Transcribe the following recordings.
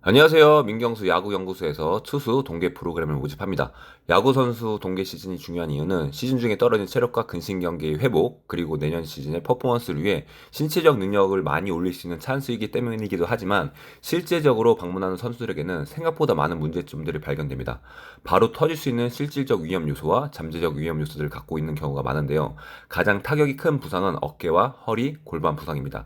안녕하세요. 민경수 야구연구소에서 투수 동계 프로그램을 모집합니다. 야구 선수 동계 시즌이 중요한 이유는 시즌 중에 떨어진 체력과 근신 경기의 회복, 그리고 내년 시즌의 퍼포먼스를 위해 신체적 능력을 많이 올릴 수 있는 찬스이기 때문이기도 하지만 실제적으로 방문하는 선수들에게는 생각보다 많은 문제점들이 발견됩니다. 바로 터질 수 있는 실질적 위험 요소와 잠재적 위험 요소들을 갖고 있는 경우가 많은데요. 가장 타격이 큰 부상은 어깨와 허리, 골반 부상입니다.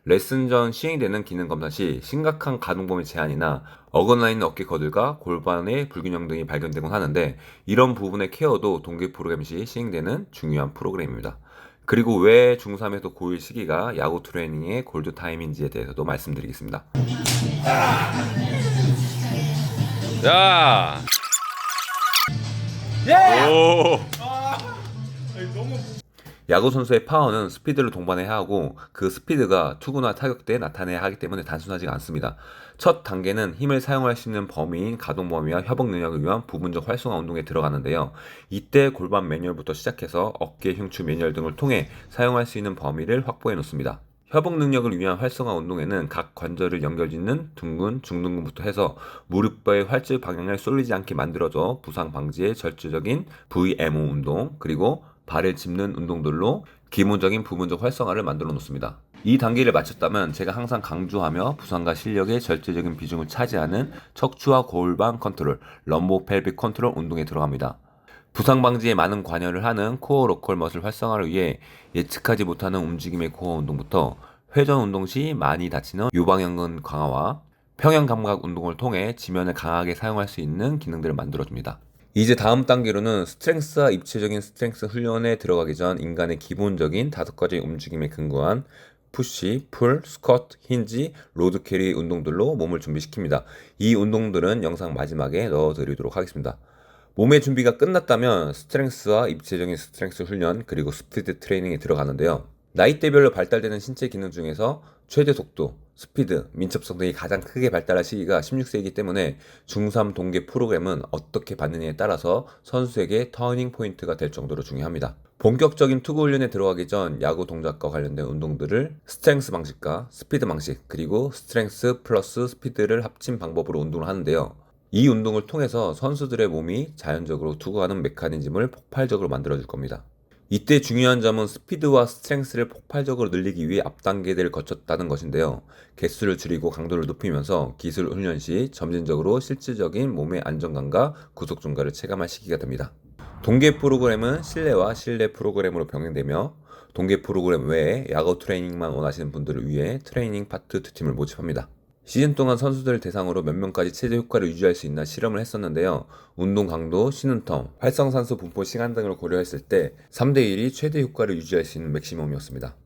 레슨 전 시행되는 기능 검사 시 심각한 가동범위 제한이나 어긋나 있는 어깨 거들과 골반의 불균형 등이 발견되곤 하는데, 이런 부분의 케어도 동계 프로그램 시 시행되는 중요한 프로그램입니다. 그리고 왜 중3에서 고1 시기가 야구 트레이닝의 골드 타임인지에 대해서도 말씀드리겠습니다. 자, 오. 야구 선수의 파워는 스피드를 동반해야 하고, 그 스피드가 투구나 타격 때 나타내야 하기 때문에 단순하지가 않습니다. 첫 단계는 힘을 사용할 수 있는 범위인 가동 범위와 협응 능력을 위한 부분적 활성화 운동에 들어가는데요. 이때 골반 매뉴얼부터 시작해서 어깨, 흉추 매뉴얼 등을 통해 사용할 수 있는 범위를 확보해 놓습니다. 협응 능력을 위한 활성화 운동에는 각 관절을 연결짓는 둥근, 중둔근부터 해서 무릎의 활질 방향을 쏠리지 않게 만들어줘 부상 방지에 절제적인 VMO 운동, 그리고 발을 짚는 운동들로 기본적인 부분적 활성화를 만들어 놓습니다. 이 단계를 마쳤다면 제가 항상 강조하며 부상과 실력의 절대적인 비중을 차지하는 척추와 골반 컨트롤, 럼보 펠빅 컨트롤 운동에 들어갑니다. 부상 방지에 많은 관여를 하는 코어 로컬 머슬 활성화를 위해 예측하지 못하는 움직임의 코어 운동부터 회전 운동 시 많이 다치는 유방연근 강화와 평형 감각 운동을 통해 지면을 강하게 사용할 수 있는 기능들을 만들어줍니다. 이제 다음 단계로는 스트렝스와 입체적인 스트렝스 훈련에 들어가기 전 인간의 기본적인 5가지 움직임에 근거한 푸시, 풀, 스쿼트, 힌지, 로드 캐리 운동들로 몸을 준비시킵니다. 이 운동들은 영상 마지막에 넣어드리도록 하겠습니다. 몸의 준비가 끝났다면 스트렝스와 입체적인 스트렝스 훈련, 그리고 스피드 트레이닝에 들어가는데요. 나이대별로 발달되는 신체 기능 중에서 최대 속도, 스피드, 민첩성 등이 가장 크게 발달한 시기가 16세이기 때문에 중3 동계 프로그램은 어떻게 받느냐에 따라서 선수에게 터닝 포인트가 될 정도로 중요합니다. 본격적인 투구 훈련에 들어가기 전 야구 동작과 관련된 운동들을 스트렝스 방식과 스피드 방식, 그리고 스트렝스 플러스 스피드를 합친 방법으로 운동을 하는데요. 이 운동을 통해서 선수들의 몸이 자연적으로 투구하는 메커니즘을 폭발적으로 만들어줄 겁니다. 이때 중요한 점은 스피드와 스트렝스를 폭발적으로 늘리기 위해 앞단계들을 거쳤다는 것인데요. 개수를 줄이고 강도를 높이면서 기술 훈련 시 점진적으로 실질적인 몸의 안정감과 구속 증가를 체감할 시기가 됩니다. 동계 프로그램은 실내와 실내 프로그램으로 병행되며, 동계 프로그램 외에 야구 트레이닝만 원하시는 분들을 위해 트레이닝 파트 2팀을 모집합니다. 시즌 동안 선수들 대상으로 몇 명까지 체제 효과를 유지할 수 있나 실험을 했었는데요. 운동 강도, 쉬는 텀, 활성산소 분포 시간 등을 고려했을 때 3대1이 최대 효과를 유지할 수 있는 맥시멈이었습니다.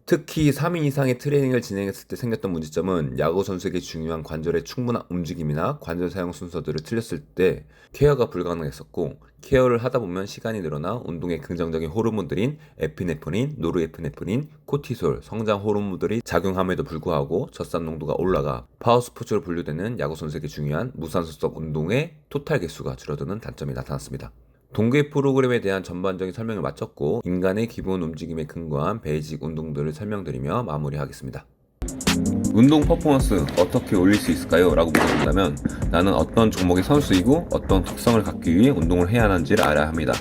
특히 3인 이상의 트레이닝을 진행했을 때 생겼던 문제점은 야구 선수에게 중요한 관절의 충분한 움직임이나 관절 사용 순서들을 틀렸을 때 케어가 불가능했었고, 케어를 하다 보면 시간이 늘어나 운동에 긍정적인 호르몬들인 에피네프린, 노르에피네프린, 코티솔, 성장 호르몬들이 작용함에도 불구하고 젖산 농도가 올라가 파워스포츠로 분류되는 야구 선수에게 중요한 무산소성 운동의 토탈 개수가 줄어드는 단점이 나타났습니다. 동계 프로그램에 대한 전반적인 설명을 마쳤고, 인간의 기본 움직임에 근거한 베이직 운동들을 설명드리며 마무리하겠습니다. 운동 퍼포먼스 어떻게 올릴 수 있을까요? 라고 물어본다면, 나는 어떤 종목의 선수이고 어떤 특성을 갖기 위해 운동을 해야 하는지를 알아야 합니다.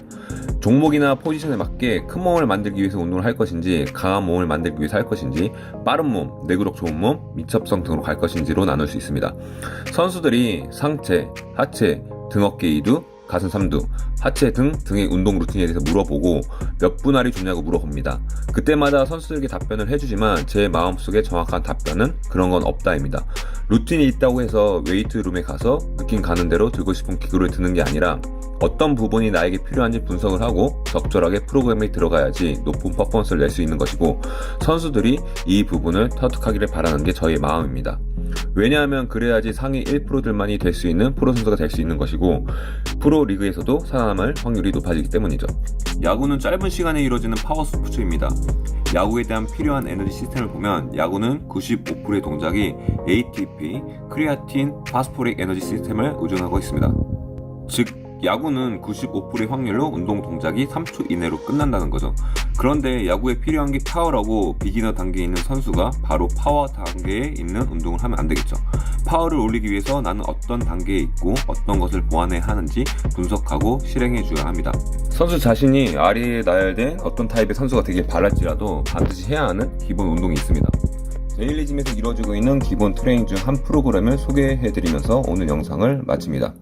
종목이나 포지션에 맞게 큰 몸을 만들기 위해서 운동을 할 것인지, 강한 몸을 만들기 위해서 할 것인지, 빠른 몸, 내구력 좋은 몸, 민첩성 등으로 갈 것인지로 나눌 수 있습니다. 선수들이 상체, 하체, 등 어깨 2두, 가슴 3두, 하체 등의 운동 루틴에 대해서 물어보고 몇 분할이 좋냐고 물어봅니다. 그때마다 선수들에게 답변을 해주지만 제 마음속에 정확한 답변은 그런 건 없다입니다. 루틴이 있다고 해서 웨이트룸에 가서 느낌 가는 대로 들고 싶은 기구를 드는 게 아니라 어떤 부분이 나에게 필요한지 분석을 하고 적절하게 프로그램에 들어가야지 높은 퍼포먼스를 낼 수 있는 것이고, 선수들이 이 부분을 터득하기를 바라는 게 저의 마음입니다. 왜냐하면 그래야지 상위 1%들만이 될 수 있는 프로 선수가 될 수 있는 것이고, 프로 리그에서도 살아남을 확률이 높아지기 때문이죠. 야구는 짧은 시간에 이루어지는 파워 스포츠입니다. 야구에 대한 필요한 에너지 시스템을 보면 야구는 95%의 동작이 ATP, 크레아틴, 파스포릭 에너지 시스템을 의존하고 있습니다. 즉 야구는 95%의 확률로 운동 동작이 3초 이내로 끝난다는 거죠. 그런데 야구에 필요한 게 파워라고 비기너 단계에 있는 선수가 바로 파워 단계에 있는 운동을 하면 안 되겠죠. 파워를 올리기 위해서 나는 어떤 단계에 있고 어떤 것을 보완해야 하는지 분석하고 실행해 줘야 합니다. 선수 자신이 아래에 나열된 어떤 타입의 선수가 되길 바랄지라도 반드시 해야 하는 기본 운동이 있습니다. 데일리짐에서 이루어지고 있는 기본 트레이닝 중 한 프로그램을 소개해드리면서 오늘 영상을 마칩니다.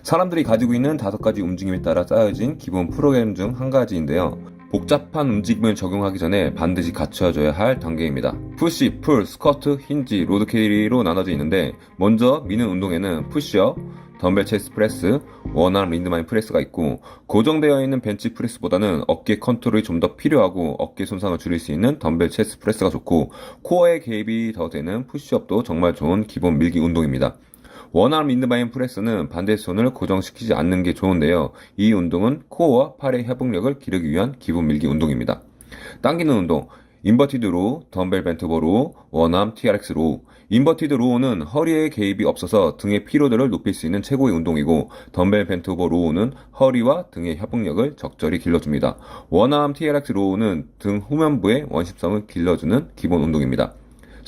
사람들이 가지고 있는 5가지 움직임에 따라 짜여진 기본 프로그램 중 한 가지인데요. 복잡한 움직임을 적용하기 전에 반드시 갖춰줘야 할 단계입니다. 푸시, 풀, 스쿼트, 힌지, 로드 캐리로 나눠져 있는데 먼저 미는 운동에는 푸시업, 덤벨 체스트 프레스, 원암 린드마인 프레스가 있고 고정되어 있는 벤치 프레스보다는 어깨 컨트롤이 좀 더 필요하고 어깨 손상을 줄일 수 있는 덤벨 체스트 프레스가 좋고 코어에 개입이 더 되는 푸시업도 정말 좋은 기본 밀기 운동입니다. 원암 린드마인 프레스는 반대손을 고정시키지 않는 게 좋은데요. 이 운동은 코어와 팔의 협응력을 기르기 위한 기본 밀기 운동입니다. 당기는 운동, 인버티드 로우, 덤벨 벤트버 로우, 원암 TRX 로우. 인버티드 로우는 허리에 개입이 없어서 등의 피로도를 높일 수 있는 최고의 운동이고 덤벨 벤트버 로우는 허리와 등의 협응력을 적절히 길러줍니다. 원암 TRX 로우는 등 후면부의 원심성을 길러주는 기본 운동입니다.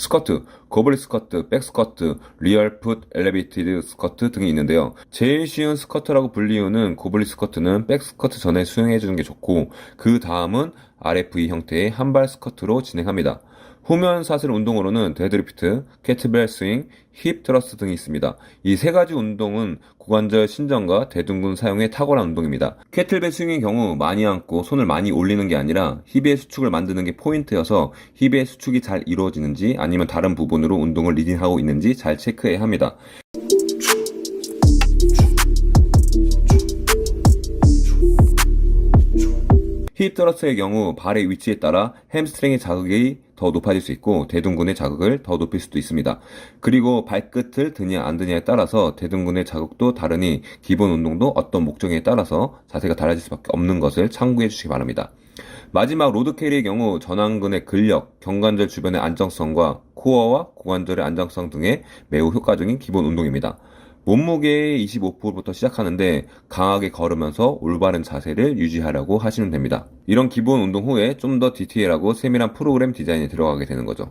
스쿼트, 고블리 스쿼트, 백 스쿼트, 리얼 풋, 엘리베이티드 스쿼트 등이 있는데요. 제일 쉬운 스쿼트라고 불리우는 고블리 스쿼트는 백 스쿼트 전에 수행해주는 게 좋고 그 다음은 RFE 형태의 한발 스쿼트로 진행합니다. 후면 사슬 운동으로는 데드리프트, 캐트벨 스윙, 힙 트러스트 등이 있습니다. 이 3가지 운동은 고관절 신전과 대둔근 사용에 탁월한 운동입니다. 캐틀벨 스윙의 경우 많이 앉고 손을 많이 올리는 게 아니라 힙의 수축을 만드는 게 포인트여서 힙의 수축이 잘 이루어지는지 아니면 다른 부분으로 운동을 리딩하고 있는지 잘 체크해야 합니다. 힙 트러스트의 경우 발의 위치에 따라 햄스트링의 자극이 더 높아질 수 있고 대둔근의 자극을 더 높일 수도 있습니다. 그리고 발끝을 드냐 안 드냐에 따라서 대둔근의 자극도 다르니 기본 운동도 어떤 목적에 따라서 자세가 달라질 수밖에 없는 것을 참고해 주시기 바랍니다. 마지막 로드 캐리의 경우 전완근의 근력, 경관절 주변의 안정성과 코어와 고관절의 안정성 등에 매우 효과적인 기본 운동입니다. 몸무게의 25%부터 시작하는데 강하게 걸으면서 올바른 자세를 유지하려고 하시면 됩니다. 이런 기본 운동 후에 좀 더 디테일하고 세밀한 프로그램 디자인에 들어가게 되는 거죠.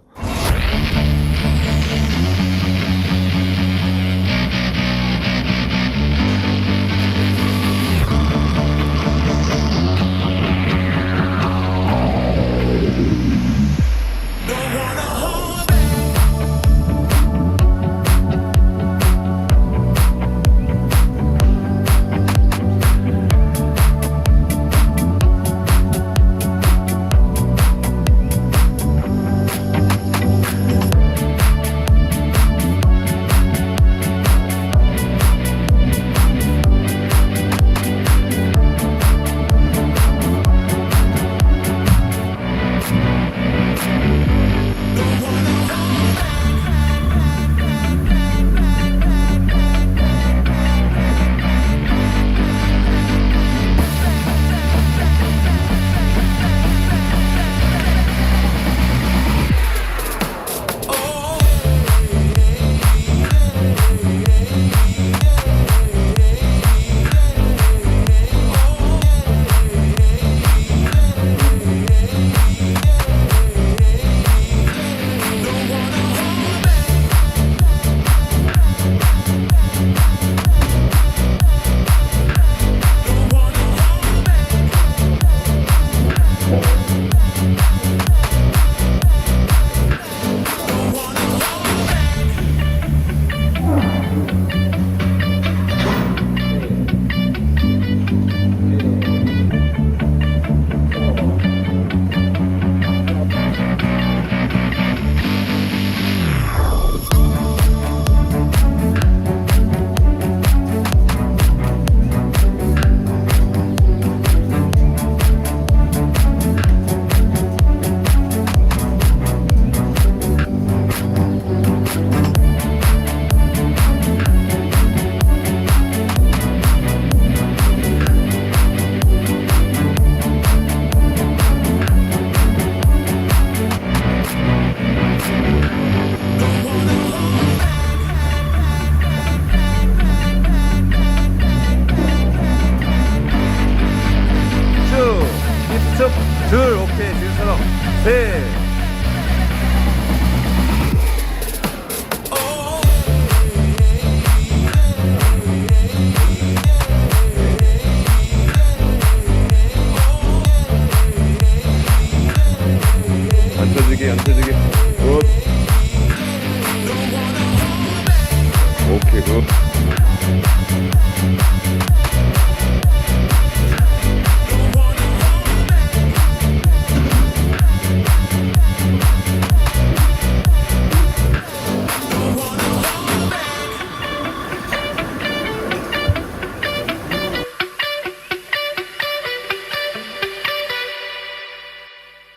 연습이